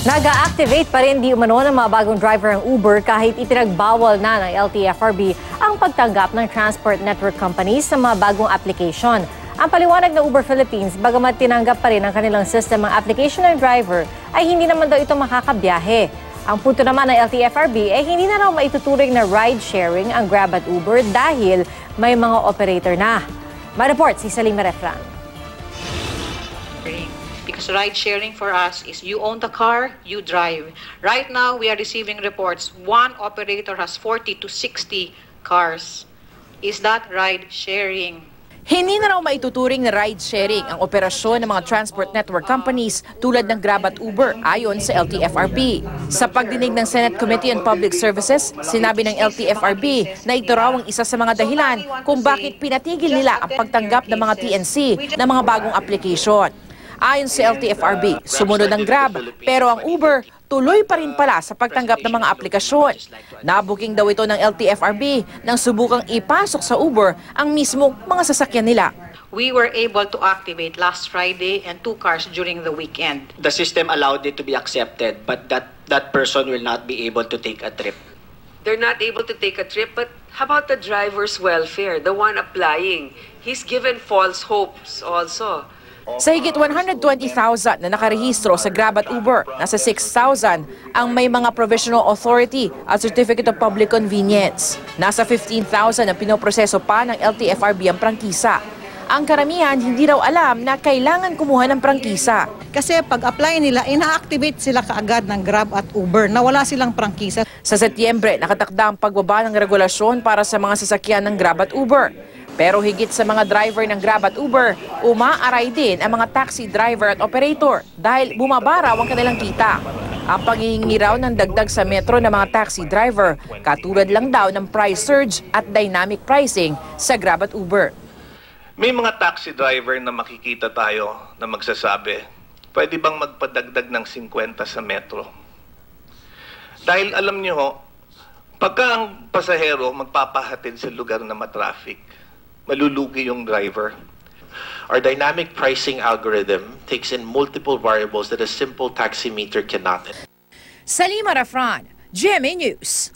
Nag-a-activate pa rin di umano ng mga bagong driver ng Uber kahit ipinagbawal na ng LTFRB ang pagtanggap ng transport network companies sa mga bagong application. Ang paliwanag ng Uber Philippines, bagamat tinanggap pa rin ang kanilang system ang application ng driver, ay hindi naman daw ito makakabiyahe. Ang punto naman ng LTFRB ay hindi na raw maituturing na ride-sharing ang Grab at Uber dahil may mga operator na. Ma-report si Salima Refran. Because ride sharing for us is you own the car, you drive. Right now, we are receiving reports. One operator has 40 to 60 cars. Is that ride sharing? Hindi na raw maituturing na ride-sharing ang operasyon ng mga transport network companies tulad ng Grab at Uber ayon sa LTFRB. Sa pagdinig ng Senate Committee on Public Services, sinabi ng LTFRB na ito raw ang isa sa mga dahilan kung bakit pinatigil nila ang pagtanggap ng mga TNC ng mga bagong application. Ayon sa LTFRB, sumunod ang Grab, pero ang Uber tuloy pa rin pala sa pagtanggap ng mga aplikasyon. Nabuking daw ito ng LTFRB nang subukang ipasok sa Uber ang mismong mga sasakyan nila. We were able to activate last Friday and 2 cars during the weekend. The system allowed it to be accepted, but that person will not be able to take a trip. They're not able to take a trip, but how about the driver's welfare, the one applying? He's given false hopes also. Sa higit 120,000 na nakarehistro sa Grab at Uber, nasa 6,000 ang may mga provisional authority at certificate of public convenience. Nasa 15,000 ang pinoproseso pa ng LTFRB ang prangkisa. Ang karamihan hindi raw alam na kailangan kumuha ng prangkisa. Kasi pag-apply nila, ina-activate sila kaagad ng Grab at Uber na wala silang prangkisa. Sa Setyembre, nakatakda ang pagbaba ng regulasyon para sa mga sasakyan ng Grab at Uber. Pero higit sa mga driver ng Grab at Uber, umaaray din ang mga taxi driver at operator dahil bumaba raw ang kanilang kita. Ang panghihingi raw ng dagdag sa metro ng mga taxi driver, katulad lang daw ng price surge at dynamic pricing sa Grab at Uber. May mga taxi driver na makikita tayo na magsasabi, pwede bang magpadagdag ng 50 sa metro? Dahil alam niyo ho, pagka ang pasahero magpapahatid sa lugar na matraffic, malulugi yung driver. Our dynamic pricing algorithm takes in multiple variables that a simple taximeter cannot. Salima Refran, GMA News.